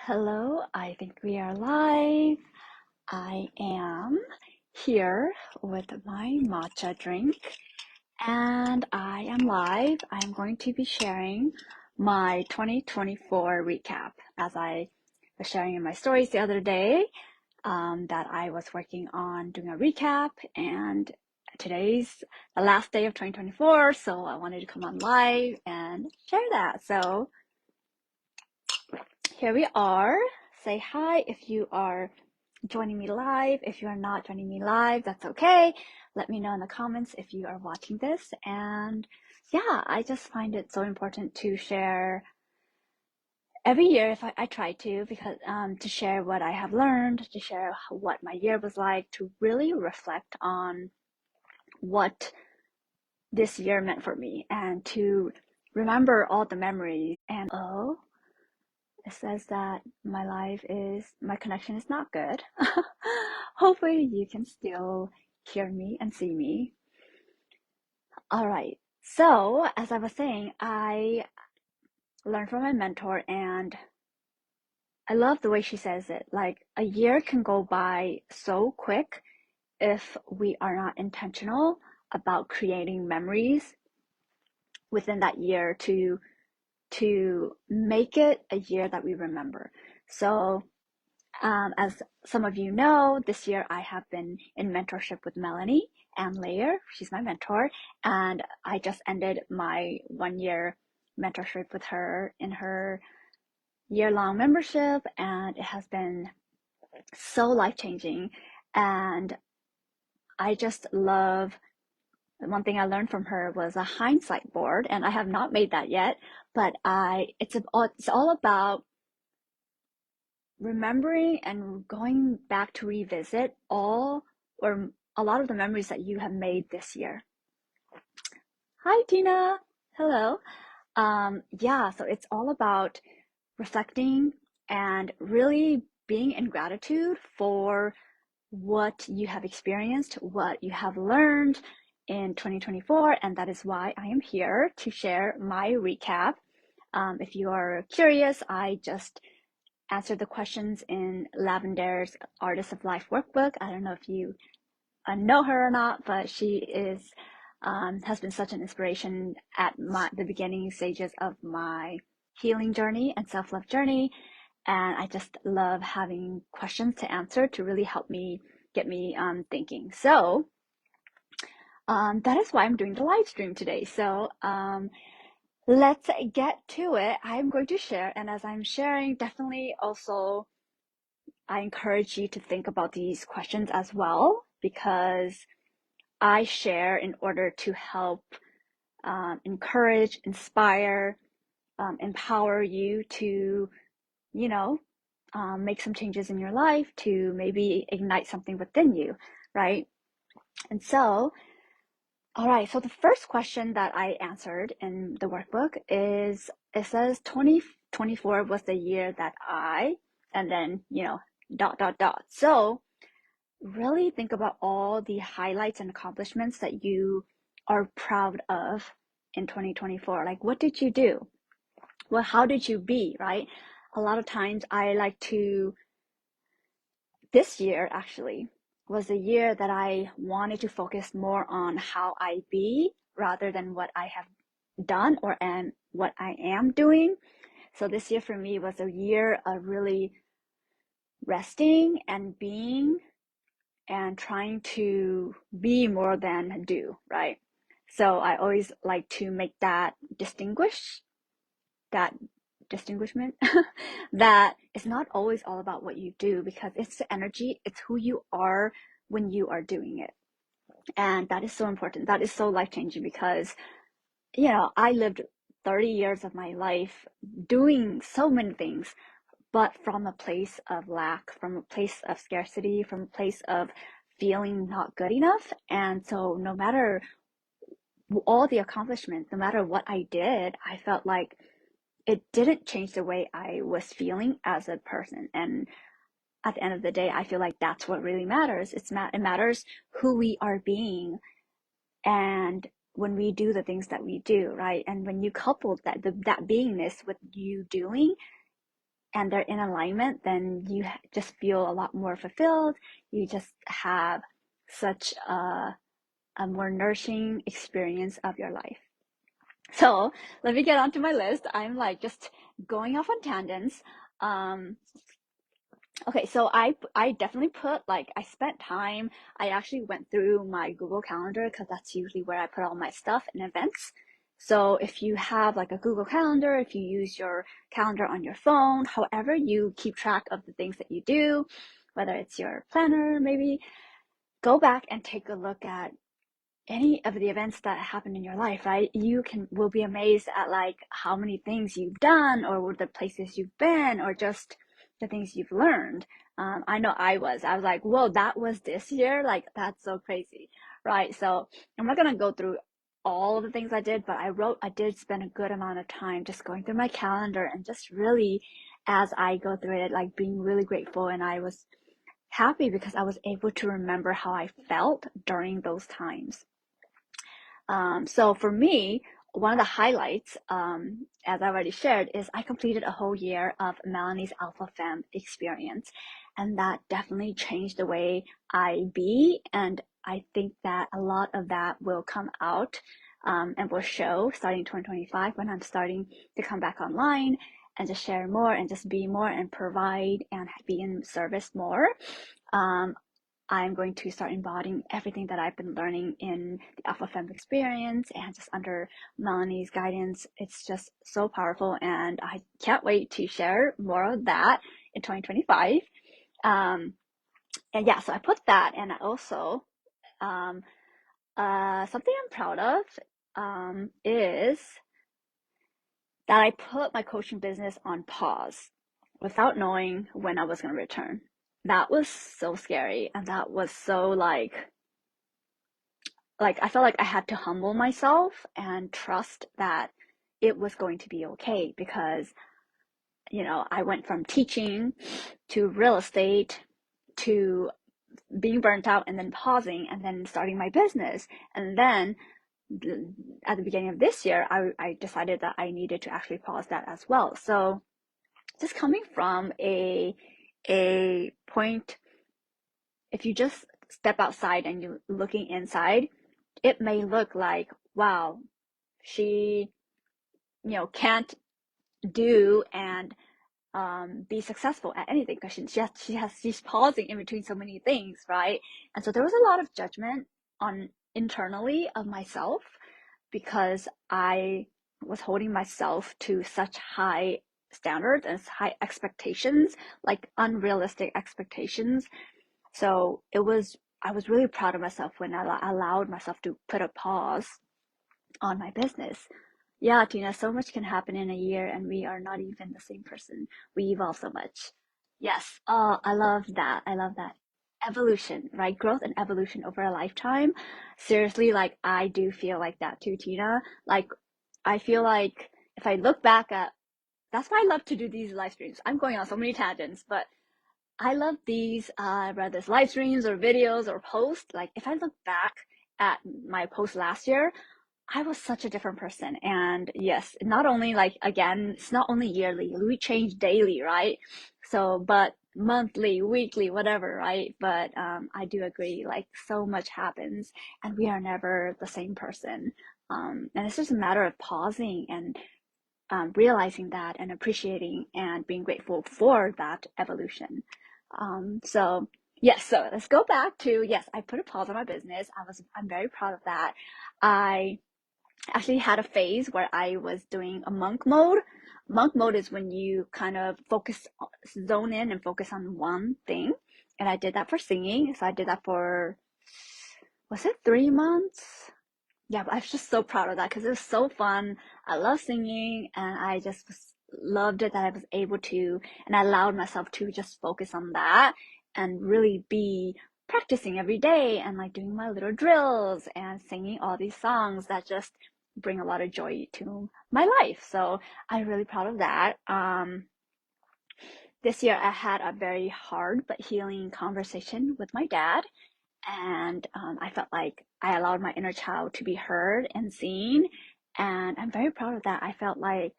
Hello, I think we are live. I am here with my matcha drink and I am live. I am going to be sharing my 2024 recap as I was sharing in my stories the other day that I was working on doing a recap, and today's the last day of 2024, so I wanted to come on live and share that. So here we are. Say hi if you are joining me live. If you are not joining me live, that's okay. Let me know in the comments if you are watching this. And yeah, I just find it so important to share every year if I try to, because to share what I have learned, to share what my year was like, to really reflect on what this year meant for me, and to remember all the memories. And oh, it says that my connection is not good. Hopefully you can still hear me and see me. All right. So, as I was saying, I learned from my mentor, and I love the way she says it. Like, a year can go by so quick if we are not intentional about creating memories within that year to make it a year that we remember. So, as some of you know, this year I have been in mentorship with Melanie Ann Layer. She's my mentor, and I just ended my 1 year mentorship with her in her year-long membership, and it has been so life-changing. And I just love, one thing I learned from her was a hindsight board, and I have not made that yet, but it's all about remembering and going back to revisit all or a lot of the memories that you have made this year. Hi, Tina. Hello. Yeah, so it's all about reflecting and really being in gratitude for what you have experienced, what you have learned in 2024, and that is why I am here to share my recap. If you are curious, I just answered the questions in Lavender's Artist of Life workbook. I don't know if you know her or not, but she is has been such an inspiration at the beginning stages of my healing journey and self-love journey. And I just love having questions to answer to really help me get me thinking. So that is why I'm doing the live stream today. So let's get to it. I'm going to share, and as I'm sharing, definitely also I encourage you to think about these questions as well, because I share in order to help encourage, inspire, empower you to, you know, make some changes in your life, to maybe ignite something within you, right? And so, all right, so the first question that I answered in the workbook is, it says 2024 was the year that and then, dot, dot, dot. So really think about all the highlights and accomplishments that you are proud of in 2024. Like, what did you do? Well, how did you be, right? A lot of times I like to, this year actually was a year that I wanted to focus more on how I be rather than what I have done and what I am doing. So this year for me was a year of really resting and being and trying to be more than do, right? So I always like to make that distinguishment that it's not always all about what you do, because it's the energy, it's who you are when you are doing it. And that is so important. That is so life-changing, because I lived 30 years of my life doing so many things, but from a place of lack, from a place of scarcity, from a place of feeling not good enough. And so no matter all the accomplishments, no matter what I did, I felt like it didn't change the way I was feeling as a person. And at the end of the day, I feel like that's what really matters. It matters who we are being, and when we do the things that we do, right? And when you couple that beingness with you doing, and they're in alignment, then you just feel a lot more fulfilled. You just have such a more nourishing experience of your life. So let me get onto my list. I'm like just going off on tangents. Um, okay, so I definitely put like I spent time. I actually went through my Google Calendar because that's usually where I put all my stuff and events. So if you have like a Google Calendar, if you use your calendar on your phone, however you keep track of the things that you do, whether it's your planner, maybe go back and take a look at any of the events that happen in your life, right? You will be amazed at like how many things you've done or the places you've been or just the things you've learned. I know I was like, whoa, that was this year. Like, that's so crazy, right? So I'm not going to go through all of the things I did, but I did spend a good amount of time just going through my calendar and just really, as I go through it, like being really grateful. And I was happy because I was able to remember how I felt during those times. So for me, one of the highlights, as I already shared, is I completed a whole year of Melanie's Alpha Femme experience. And that definitely changed the way I be. And I think that a lot of that will come out and will show starting 2025 when I'm starting to come back online and just share more and just be more and provide and be in service more. Um, I'm going to start embodying everything that I've been learning in the Alpha Femme experience and just under Melanie's guidance. It's just so powerful, and I can't wait to share more of that in 2025. Um, and yeah, so I put that, and I also um, something I'm proud of is that I put my coaching business on pause without knowing when I was going to return. That was so scary, and that was so I felt like I had to humble myself and trust that it was going to be okay because, I went from teaching to real estate to being burnt out and then pausing and then starting my business. And then at the beginning of this year, I decided that I needed to actually pause that as well. So just coming from a point, if you just step outside and you're looking inside, it may look like, wow, she can't do and be successful at anything because she's pausing in between so many things, right? And so there was a lot of judgment on internally of myself because I was holding myself to such high standards and high expectations, like unrealistic expectations. So I was really proud of myself when I allowed myself to put a pause on my business. Yeah, Tina, so much can happen in a year and we are not even the same person. We evolve so much. Yes. Oh, I love that. I love that. Evolution, right? Growth and evolution over a lifetime. Seriously, like I do feel like that too, Tina. Like I feel like if I look back at that's why I love to do these live streams. I'm going on so many tangents, but I love these whether it's live streams or videos or posts. Like if I look back at my post last year, I was such a different person. And yes, not only like, again, it's not only yearly, we change daily, right? So, but monthly, weekly, whatever, right? But I do agree, like so much happens and we are never the same person. And it's just a matter of pausing and realizing that and appreciating and being grateful for that evolution. So yes, so let's go back to, yes, I put a pause on my business. I'm very proud of that. I actually had a phase where I was doing a monk mode. Monk mode is when you kind of zone in and focus on one thing. And I did that for singing. So I did that for, was it 3 months? Yeah, but I was just so proud of that because it was so fun. I love singing and I just loved it that I was able to, and I allowed myself to just focus on that and really be practicing every day and like doing my little drills and singing all these songs that just bring a lot of joy to my life. So I'm really proud of that. This year I had a very hard but healing conversation with my dad, and I felt like I allowed my inner child to be heard and seen, and I'm very proud of that. I felt like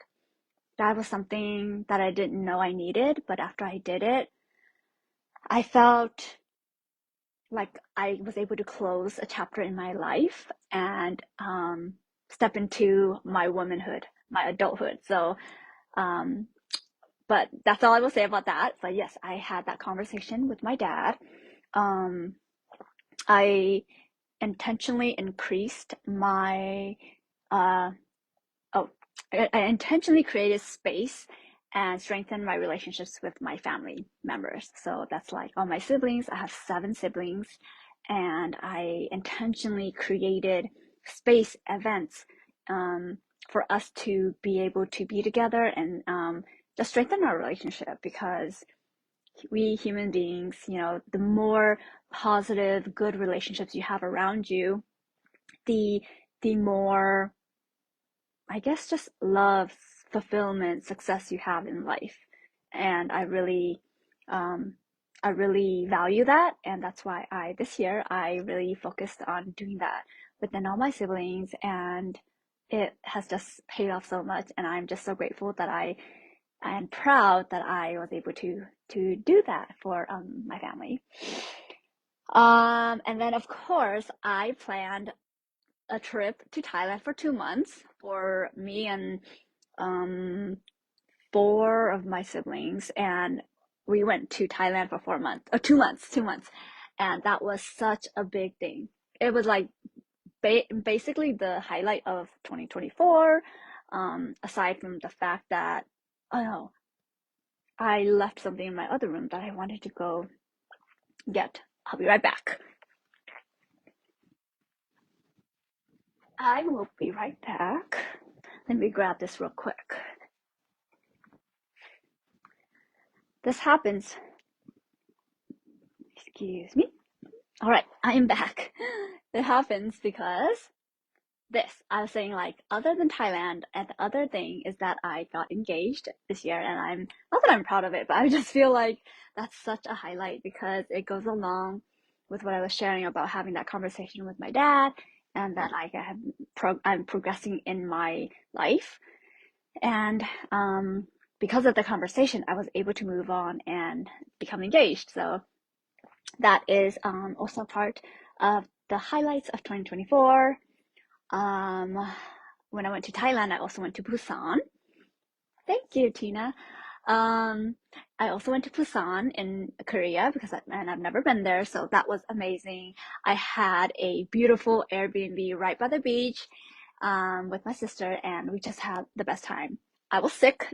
that was something that I didn't know I needed, but after I did it, I felt like I was able to close a chapter in my life and step into my womanhood, my adulthood. So, um, but that's all I will say about that. But yes, I had that conversation with my dad. Um, I intentionally increased my uh, oh, I intentionally created space and strengthened my relationships with my family members. So that's like all my siblings. I have 7 siblings, and I intentionally created space events um, for us to be able to be together and just strengthen our relationship because we human beings, the more positive, good relationships you have around you, the the more, I guess, just love, fulfillment, success you have in life. And um, I really value that. And that's why this year, I really focused on doing that within all my siblings. And it has just paid off so much. And I'm just so grateful that I am proud that I was able to do that for my family. And then of course, I planned a trip to Thailand for 2 months for me and um, 4 of my siblings, and we went to Thailand for 4 months, 2 months, 2 months, and that was such a big thing. It was like basically the highlight of 2024. Aside from the fact that, oh no, I left something in my other room that I wanted to go get. I'll be right back. I will be right back. Let me grab this real quick. This happens. Excuse me. All right, I am back. It happens because I was saying, like, other than Thailand, and the other thing is that I got engaged this year, and not that I'm proud of it, but I just feel like that's such a highlight because it goes along with what I was sharing about having that conversation with my dad, and that I'm progressing in my life. And because of the conversation, I was able to move on and become engaged. So that is also part of the highlights of 2024. Um, when I went to Thailand, I also went to Busan. Thank you, Tina. Um, I also went to Busan in Korea and I've never been there, so that was amazing. I had a beautiful Airbnb right by the beach with my sister, and we just had the best time. I was sick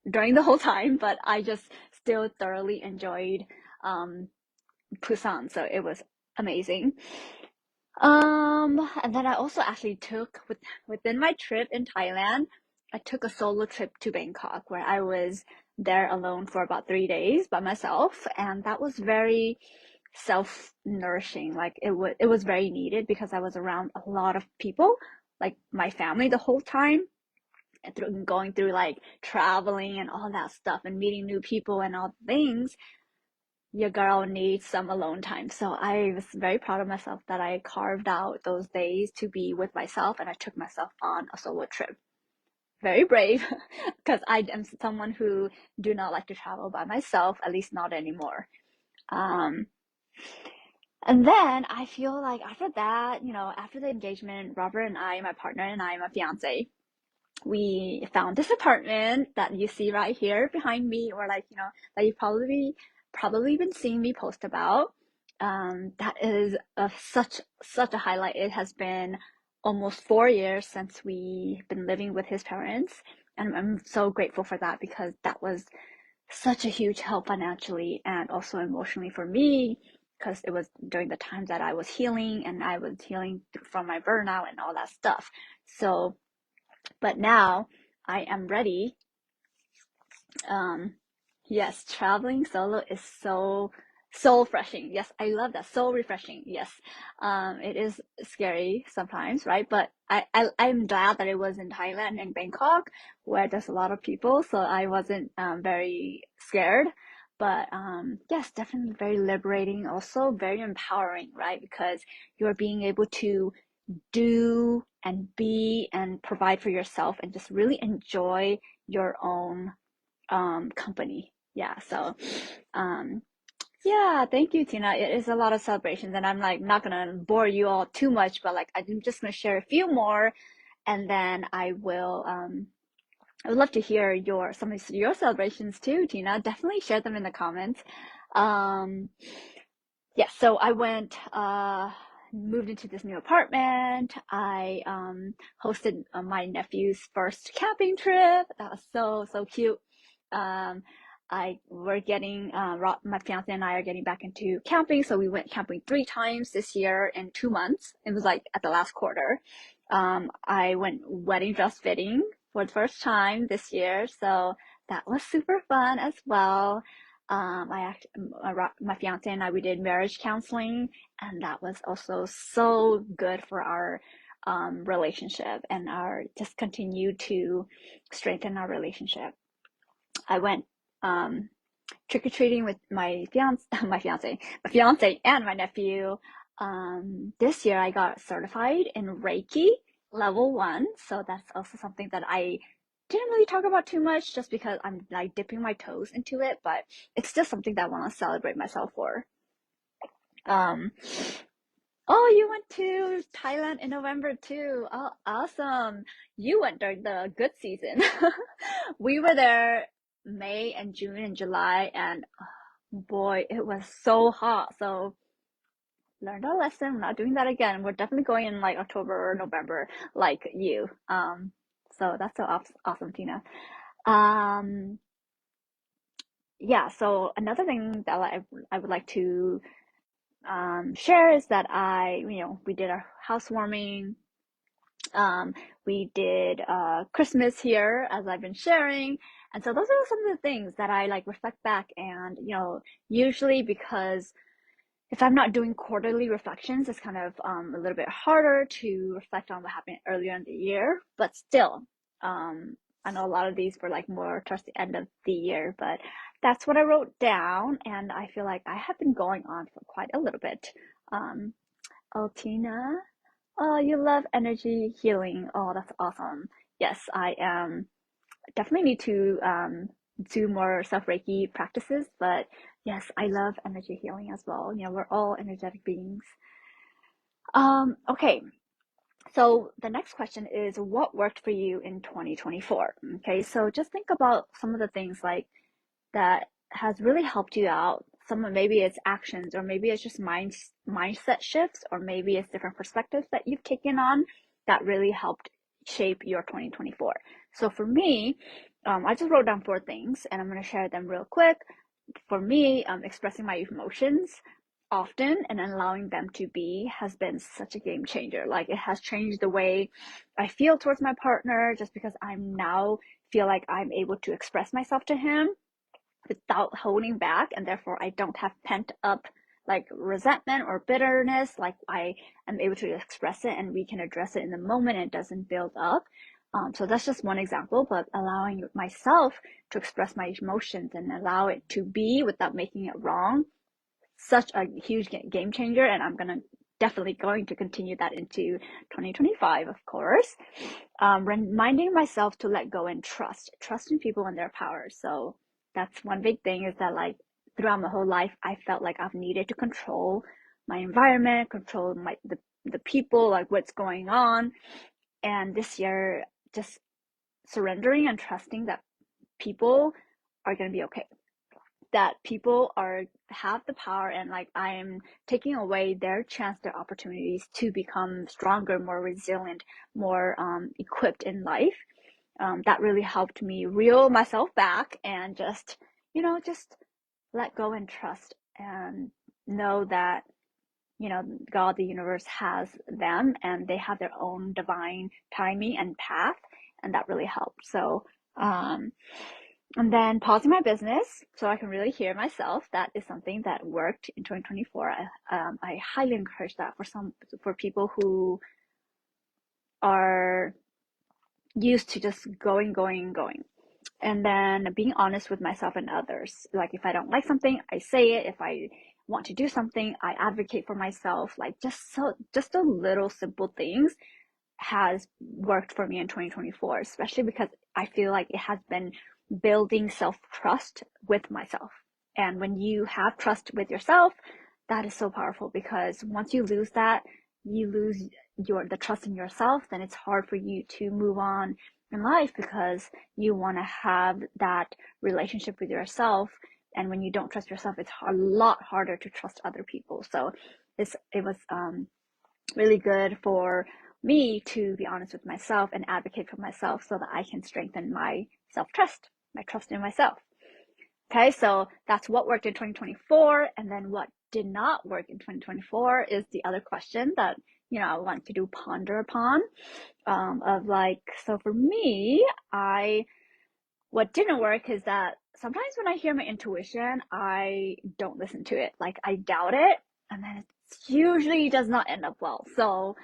during the whole time, but I just still thoroughly enjoyed um, Busan, so it was amazing. And then I also actually within my trip in Thailand, I took a solo trip to Bangkok where I was there alone for about 3 days by myself, and that was very self-nourishing. Like it was very needed because I was around a lot of people, like my family the whole time, and going through like traveling and all that stuff and meeting new people and all the things. Your girl needs some alone time. So I was very proud of myself that I carved out those days to be with myself, and I took myself on a solo trip. Very brave because I am someone who do not like to travel by myself, at least not anymore. Um, and then I feel like after that, after the engagement, Robert and I, my partner and I, my fiance, we found this apartment that you see right here behind me, or like, that you've probably been seeing me post about. That is such a highlight. It has been almost 4 years since we've been living with his parents, and I'm so grateful for that because that was such a huge help financially and also emotionally for me, because it was during the time that I was healing, and I was healing from my burnout and all that stuff. So but now I am ready. Um, yes, traveling solo is so soul refreshing. Yes, I love that. Soul refreshing. Yes. It is scary sometimes, right? But I'm glad that it was in Thailand and Bangkok where there's a lot of people, so I wasn't very scared. But yes, definitely very liberating, also very empowering, right? Because you're being able to do and be and provide for yourself and just really enjoy your own company. Yeah, so yeah, thank you, Tina. It is a lot of celebrations, and I'm like not gonna bore you all too much, but like I'm just gonna share a few more, and then I would love to hear some of your celebrations too, Tina. Definitely share them in the comments. Um, yeah, so I moved into this new apartment. I hosted my nephew's first camping trip. That was so cute. Um, we're getting my fiance and I are getting back into camping, so we went camping 3 times this year in 2 months. It was like at the last quarter. I went wedding dress fitting for the first time this year, so that was super fun as well. My fiance and I, we did marriage counseling, and that was also so good for our relationship and our just continue to strengthen our relationship. I went um, trick or treating with my fiance and my nephew. This year I got certified in Reiki level 1, so that's also something that I didn't really talk about too much just because I'm like dipping my toes into it, but it's still something that I want to celebrate myself for. Um, oh, you went to Thailand in November too. Oh, awesome. You went during the good season. We were there May and June and July, and boy, it was so hot. So learned our lesson. We're not doing that again. We're definitely going in like October or November, like you. So that's so awesome, Tina. Um, yeah. So another thing that I would like to share is that we did our housewarming. Um, we did Christmas here, as I've been sharing. And so those are some of the things that I like reflect back and, usually because if I'm not doing quarterly reflections, it's kind of a little bit harder to reflect on what happened earlier in the year. But still, I know a lot of these were like more towards the end of the year, but that's what I wrote down. And I feel like I have been going on for quite a little bit. Um, Altina, oh, you love energy healing. Oh, that's awesome. Yes, I am definitely need to do more self Reiki practices, but yes, I love energy healing as well. We're all energetic beings. Okay, so the next question is what worked for you in 2024? Okay, so just think about some of the things like that has really helped you out. Maybe it's actions, or maybe it's just mindset shifts, or maybe it's different perspectives that you've taken on that really helped shape your 2024. So for me, I just wrote down 4 things, and I'm going to share them real quick. For me, expressing my emotions often and allowing them to be has been such a game changer. Like it has changed the way I feel towards my partner, just because I'm now feel like I'm able to express myself to him without holding back, and therefore I don't have pent up like resentment or bitterness. Like I am able to express it and we can address it in the moment and it doesn't build up. So that's just one example, but allowing myself to express my emotions and allow it to be without making it wrong, such a huge game changer. And I'm definitely going to continue that into 2025, of course. Reminding myself to let go and trust in people and their power. So that's one big thing, is that like throughout my whole life, I felt like I've needed to control my environment, control the people, like what's going on. And this year, just surrendering and trusting that people are going to be okay, that people have the power, and like I am taking away their opportunities to become stronger, more resilient, more equipped in life. That really helped me reel myself back and just let go and trust and know that God, the universe has them and they have their own divine timing and path, and that really helped. So and then pausing my business so I can really hear myself. That is something that worked in 2024. I highly encourage that for people who are used to just going. And then being honest with myself and others. Like if I don't like something, I say it. If I want to do something, I advocate for myself. Like just the little simple things has worked for me in 2024, especially because I feel like it has been building self-trust with myself. And when you have trust with yourself, that is so powerful, because once you lose that, you lose the trust in yourself, then it's hard for you to move on in life, because you want to have that relationship with yourself. And when you don't trust yourself, it's a lot harder to trust other people. So it was really good for me to be honest with myself and advocate for myself, so that I can strengthen my self-trust, my trust in myself. Okay, so that's what worked in 2024. And then what did not work in 2024 is the other question that, I want you to ponder upon. Of like, so for me, what didn't work is that sometimes when I hear my intuition, I don't listen to it. Like, I doubt it, and then it usually does not end up well. So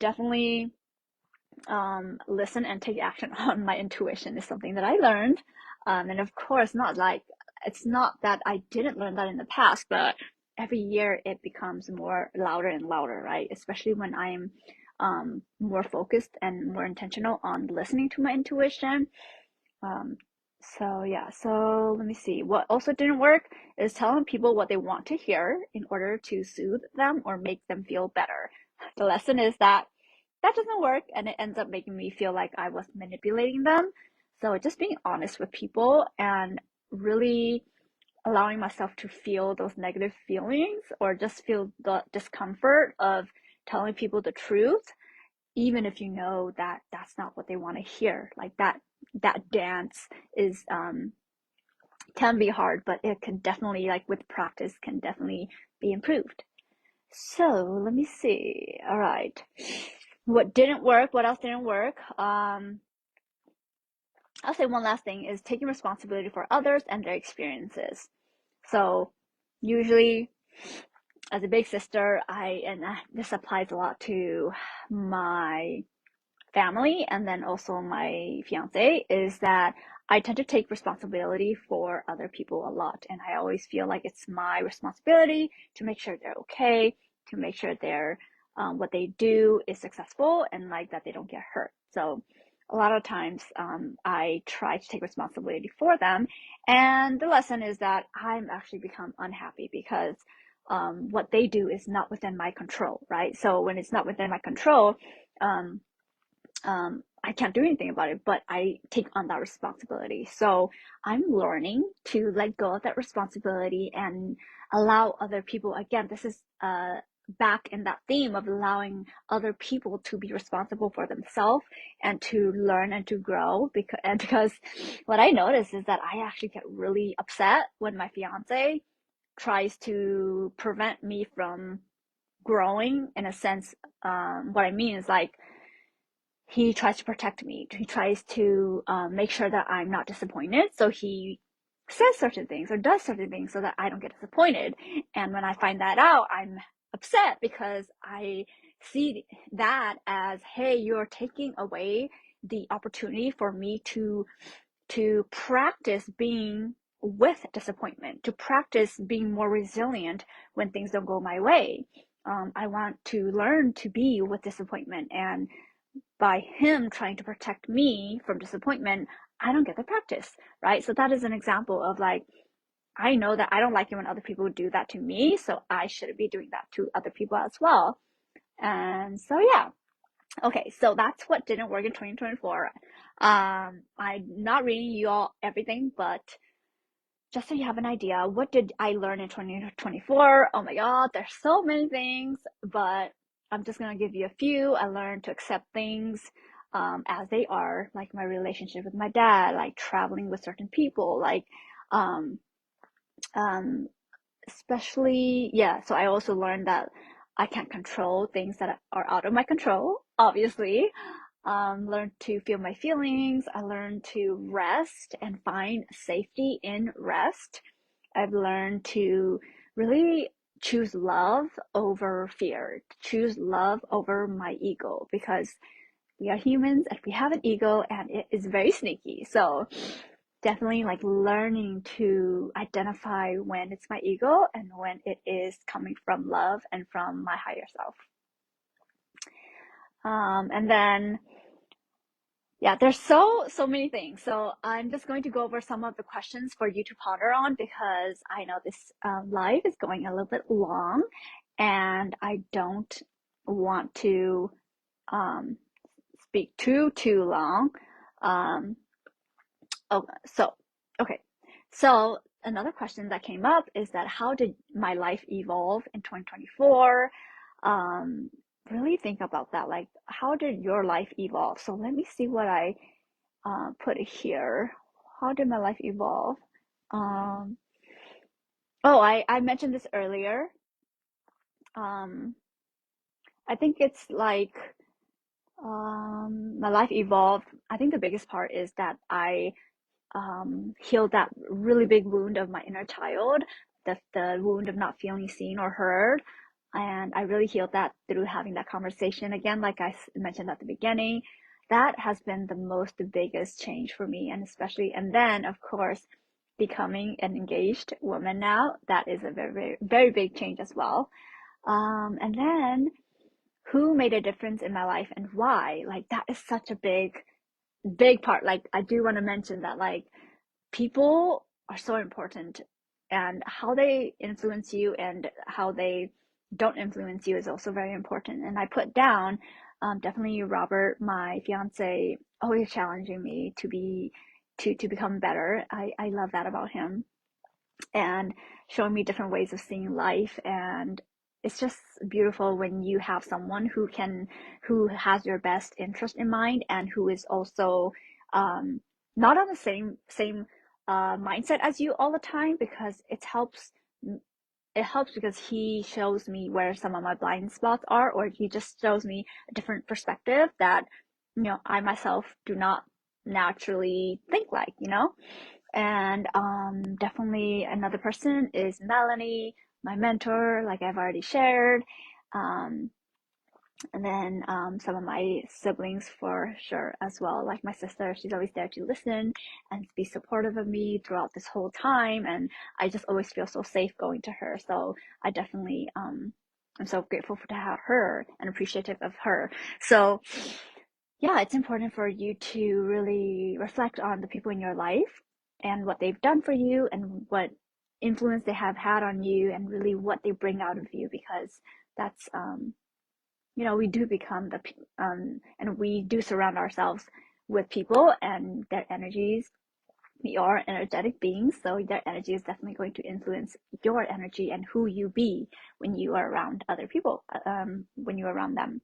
definitely listen and take action on my intuition is something that I learned. And of course, it's not that I didn't learn that in the past, but every year it becomes more louder and louder, right? Especially when I'm more focused and more intentional on listening to my intuition. Um, so yeah, so let me see. What also didn't work is telling people what they want to hear in order to soothe them or make them feel better. The lesson is that that doesn't work, and it ends up making me feel like I was manipulating them. So just being honest with people and really allowing myself to feel those negative feelings, or just feel the discomfort of telling people the truth, even if you know that that's not what they want to hear. Like that dance is can be hard, but it can definitely, like with practice, can definitely be improved. So let me see. All right. What didn't work? What else didn't work? I'll say one last thing is taking responsibility for others and their experiences. So usually, as a big sister, this applies a lot to my family and then also my fiance, is that I tend to take responsibility for other people a lot. And I always feel like it's my responsibility to make sure they're okay, to make sure what they do is successful, and like that they don't get hurt. So a lot of times I try to take responsibility for them. And the lesson is that I'm actually become unhappy, because what they do is not within my control, right? So when it's not within my control, um, I can't do anything about it, but I take on that responsibility. So I'm learning to let go of that responsibility and allow other people. Again, this is back in that theme of allowing other people to be responsible for themselves and to learn and to grow. Because what I notice is that I actually get really upset when my fiance tries to prevent me from growing, in a sense. What I mean is, like, he tries to protect me. He tries to make sure that I'm not disappointed. So he says certain things or does certain things so that I don't get disappointed. And when I find that out, I'm upset, because I see that as, hey, you're taking away the opportunity for me to practice being with disappointment, to practice being more resilient when things don't go my way. I want to learn to be with disappointment, and by him trying to protect me from disappointment, I don't get the practice, right? So that is an example of, like, I know that I don't like it when other people do that to me, so I shouldn't be doing that to other people as well. And so, yeah. Okay, so that's what didn't work in 2024. I'm not reading you all everything, but just so you have an idea, what did I learn in 2024? Oh my God, there's so many things, but I'm just gonna give you a few. I learned to accept things as they are, like my relationship with my dad, like traveling with certain people, like um, um, especially, yeah. So I also learned that I can't control things that are out of my control, obviously. Learned to feel my feelings. I learned to rest and find safety in rest. I've learned to really choose love over fear, choose love over my ego, because we are humans and we have an ego and it is very sneaky. So definitely, like, learning to identify when it's my ego and when it is coming from love and from my higher self. And then, yeah, there's so many things. So I'm just going to go over some of the questions for you to ponder on because I know this live is going a little bit long, and I don't want to um, speak too long. Um, oh, so okay. So another question that came up is that how did my life evolve in 2024? Um, really think about that. Like, how did your life evolve? So let me see what I put here. How did my life evolve? Um, oh, I mentioned this earlier. Um, I think it's like my life evolved. I think the biggest part is that I healed that really big wound of my inner child, the wound of not feeling seen or heard. And I really healed that through having that conversation again, like I mentioned at the beginning. That has been the most the biggest change for me, and especially, and then of course, becoming an engaged woman now, that is a very big change as well. And then who made a difference in my life and why? Like that is such a big part. Like I do want to mention that like people are so important, and how they influence you and how they don't influence you is also very important. And I put down definitely Robert, my fiance, always challenging me to become better. I love that about him, and showing me different ways of seeing life. And it's just beautiful when you have someone who has your best interest in mind, and who is also um, not on the same mindset as you all the time, because it helps because he shows me where some of my blind spots are, or he just shows me a different perspective that I myself do not naturally think like. And definitely another person is Melanie, my mentor, like I've already shared. Um, and then some of my siblings for sure as well, like my sister. She's always there to listen and be supportive of me throughout this whole time. And I just always feel so safe going to her. So I definitely, I'm so grateful to have her and appreciative of her. So yeah, it's important for you to really reflect on the people in your life and what they've done for you and what influence they have had on you, and really what they bring out of you, because that's we do become and we do surround ourselves with people and their energies. We are energetic beings, so their energy is definitely going to influence your energy and who you be when you are around other people, when you're around them.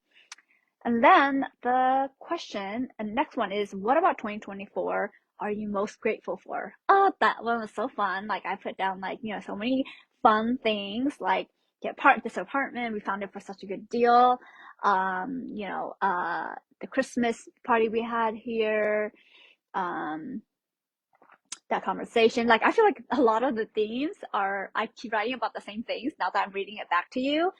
And then the question, and next one is, what about 2024 are you most grateful for? Oh, that one was so fun. Like I put down like, so many fun things, like get this apartment. We found it for such a good deal. The Christmas party we had here, um, that conversation. Like I feel like a lot of the themes I keep writing about the same things now that I'm reading it back to you.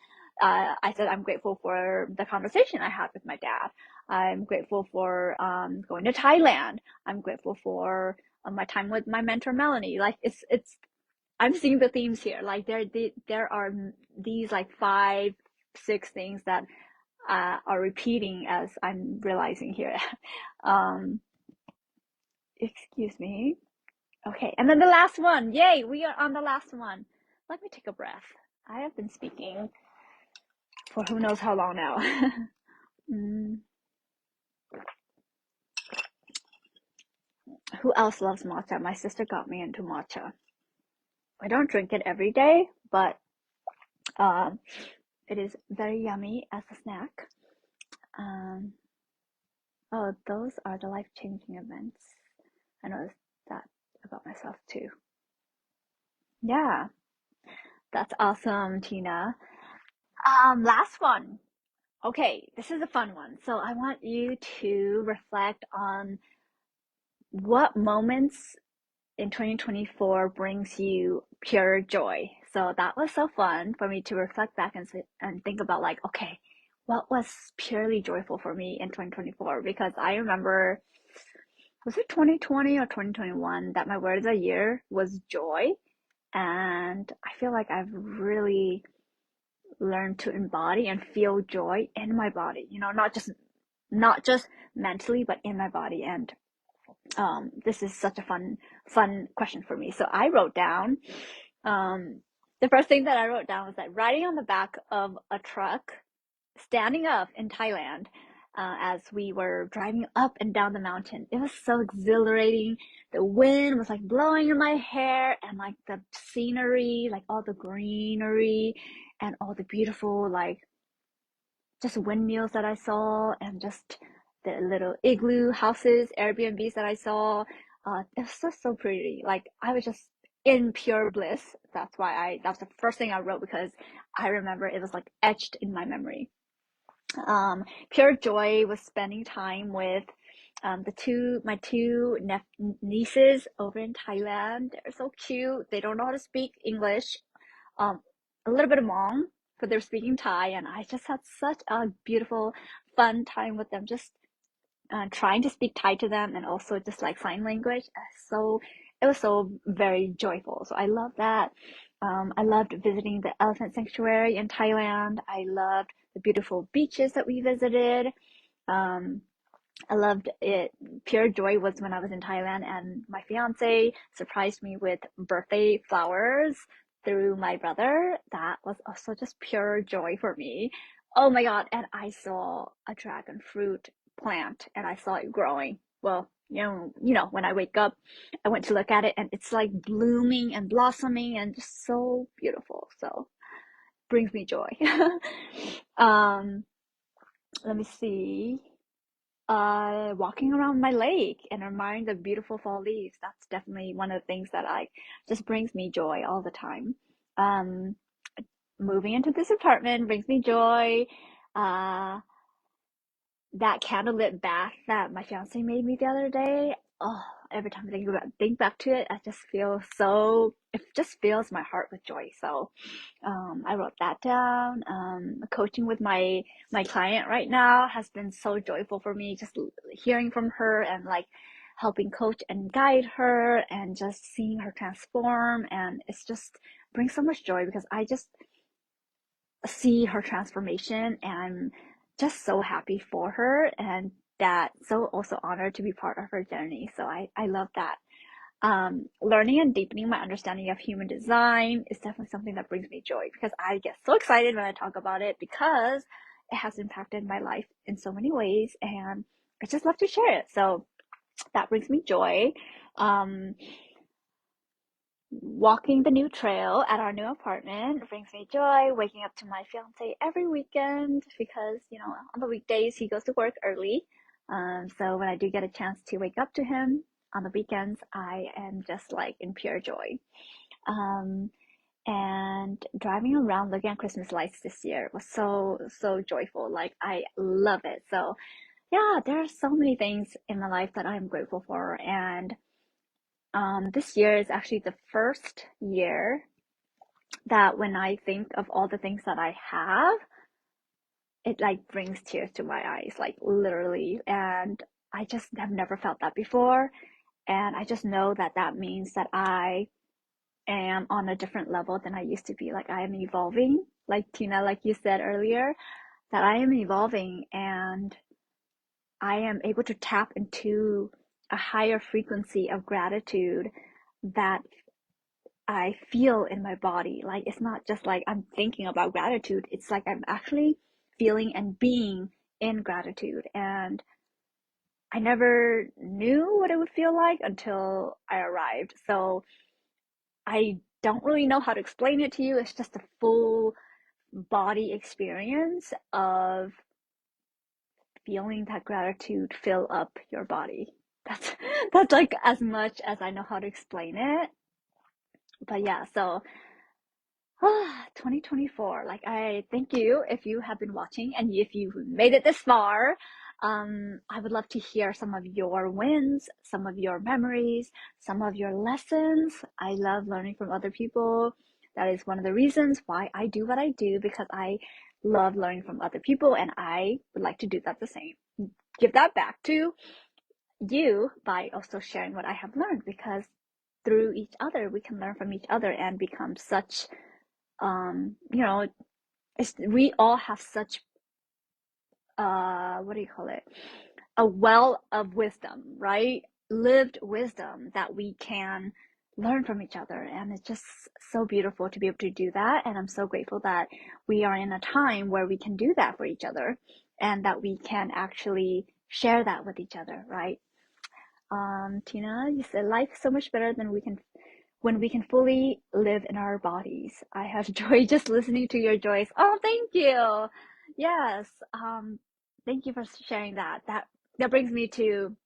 I said I'm grateful for the conversation I had with my dad. I'm grateful for going to Thailand. I'm grateful for my time with my mentor Melanie. Like it's I'm seeing the themes here. Like there are these like 5, 6 things that are repeating as I'm realizing here. um, excuse me. Okay, and then the last one. Yay, we are on the last one. Let me take a breath. I have been speaking for who knows how long now. mm, who else loves matcha? My sister got me into matcha. I don't drink it every day, but um, it is very yummy as a snack. Um, oh, those are the life-changing events. I noticed that about myself too. Yeah, that's awesome, Tina. Last one. Okay, this is a fun one. So I want you to reflect on what moments in 2024 brings you pure joy. So that was so fun for me to reflect back and think about like, okay, what was purely joyful for me in 2024? Because I remember, was it 2020 or 2021 that my word of the year was joy? And I feel like I've really learned to embody and feel joy in my body, not just not just mentally, but in my body. And this is such a fun question for me. So I wrote down, um, the first thing that I wrote down was that riding on the back of a truck, standing up in Thailand, as we were driving up and down the mountain. It was so exhilarating. The wind was like blowing in my hair, and like the scenery, like all the greenery and all the beautiful, like just windmills that I saw, and just the little igloo houses, Airbnbs that I saw. It was just so pretty. Like I was just in pure bliss. That's the first thing I wrote, because I remember it was like etched in my memory. Pure joy was spending time with my two nieces over in Thailand. They're so cute. They don't know how to speak English, um, a little bit of Hmong, but they're speaking Thai, and I just had such a beautiful, fun time with them. Just trying to speak Thai to them, and also just like sign language. So it was so very joyful. So I love that. I loved visiting the elephant sanctuary in Thailand. I loved the beautiful beaches that we visited. Um, I loved it. Pure joy was when I was in Thailand and my fiance surprised me with birthday flowers through my brother. That was also just pure joy for me. Oh my God. And I saw a dragon fruit plant and I saw it growing. Well, when I wake up, I went to look at it and it's like blooming and blossoming and just so beautiful. So brings me joy. um, Let me see. Walking around my lake and admiring the beautiful fall leaves. That's definitely one of the things that I just brings me joy all the time. Um, Moving into this apartment brings me joy. Uh, that candlelit bath that my fiance made me the other day. Oh, every time think back to it, I just feel so. It just fills my heart with joy. So, I wrote that down. Coaching with my client right now has been so joyful for me. Just hearing from her and like helping coach and guide her, and just seeing her transform, and it's just brings so much joy because I just see her transformation, and I'm just so happy for her, and that so also honored to be part of her journey. So I love that. Learning and deepening my understanding of human design is definitely something that brings me joy, because I get so excited when I talk about it, because it has impacted my life in so many ways, and I just love to share it. So that brings me joy. Um, Walking the new trail at our new apartment brings me joy. Waking up to my fiance every weekend, because, on the weekdays he goes to work early. So when I do get a chance to wake up to him on the weekends, I am just like in pure joy. Um, and driving around looking at Christmas lights this year was so, so joyful. Like, I love it. So, yeah, there are so many things in my life that I'm grateful for. And this year is actually the first year that when I think of all the things that I have, it like brings tears to my eyes, like literally. And I just have never felt that before. And I just know that that means that I am on a different level than I used to be. Like I am evolving, like Tina, like you said earlier, that I am evolving, and I am able to tap into a higher frequency of gratitude that I feel in my body. Like it's not just like I'm thinking about gratitude, it's like I'm actually feeling and being in gratitude. And I never knew what it would feel like until I arrived. So I don't really know how to explain it to you. It's just a full body experience of feeling that gratitude fill up your body. That's that's like as much as I know how to explain it. But yeah, so 2024. Like, I thank you if you have been watching and if you made it this far. I would love to hear some of your wins, some of your memories, some of your lessons. I love learning from other people. That is one of the reasons why I do what I do, because I love learning from other people, and I would like to do that the same. Give that back to you by also sharing what I have learned, because through each other, we can learn from each other and become such you know, we all have such what do you call it? A well of wisdom, right? Lived wisdom that we can learn from each other. And it's just so beautiful to be able to do that. And I'm so grateful that we are in a time where we can do that for each other and that we can actually share that with each other, right? Tina, you said life is so much better than we can when we can fully live in our bodies. I have joy just listening to your joys. Oh, thank you. Yes. Thank you for sharing that. That brings me to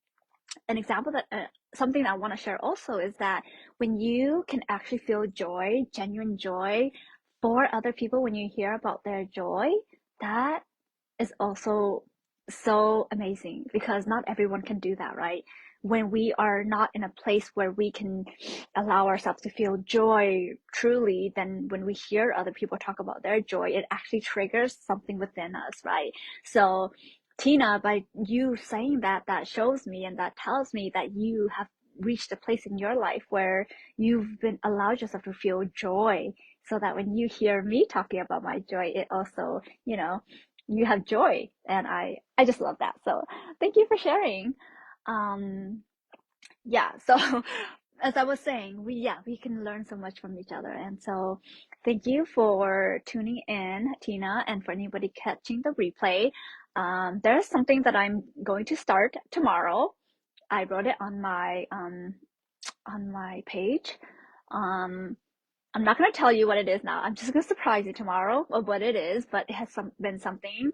an example that something I want to share also is that when you can actually feel joy, genuine joy for other people, when you hear about their joy, that is also so amazing because not everyone can do that, right? When we are not in a place where we can allow ourselves to feel joy truly, then when we hear other people talk about their joy, it actually triggers something within us, right? So, Tina, by you saying that, that shows me and that tells me that you have reached a place in your life where you've been allowed yourself to feel joy so that when you hear me talking about my joy, it also, you have joy, and I just love that. So thank you for sharing. um yeah, so as I was saying, we can learn so much from each other, and so thank you for tuning in, Tina, and for anybody catching the replay. There's something that I'm going to start tomorrow. I wrote it on my page. um I'm not going to tell you what it is now. I'm just going to surprise you tomorrow of what it is, but it has been something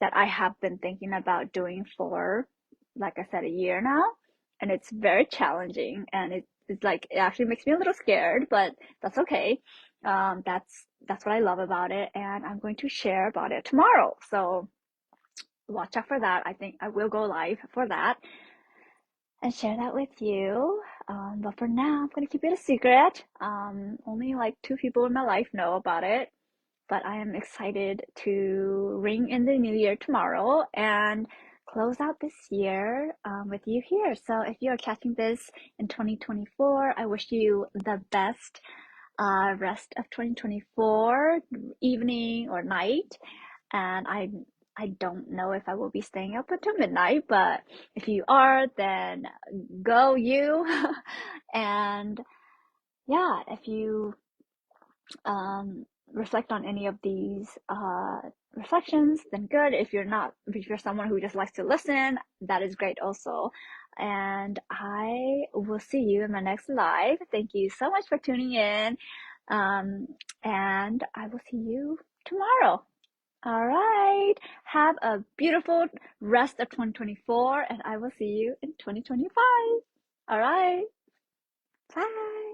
that I have been thinking about doing for, like I said, a year now. And it's very challenging, and it's like, it actually makes me a little scared, but that's okay. That's what I love about it. And I'm going to share about it tomorrow. So watch out for that. I think I will go live for that and share that with you. But for now, I'm gonna keep it a secret. Only like 2 people in my life know about it. But I am excited to ring in the new year tomorrow and close out this year with you here. So if you are catching this in 2024, I wish you the best rest of 2024, evening or night. And I don't know if I will be staying up until midnight, but if you are, then go you. And yeah, if you reflect on any of these reflections, then good. If you're not, if you're someone who just likes to listen, that is great also. And I will see you in my next live. Thank you so much for tuning in. Um, and I will see you tomorrow. All right. Have a beautiful rest of 2024, and I will see you in 2025. All right. Bye.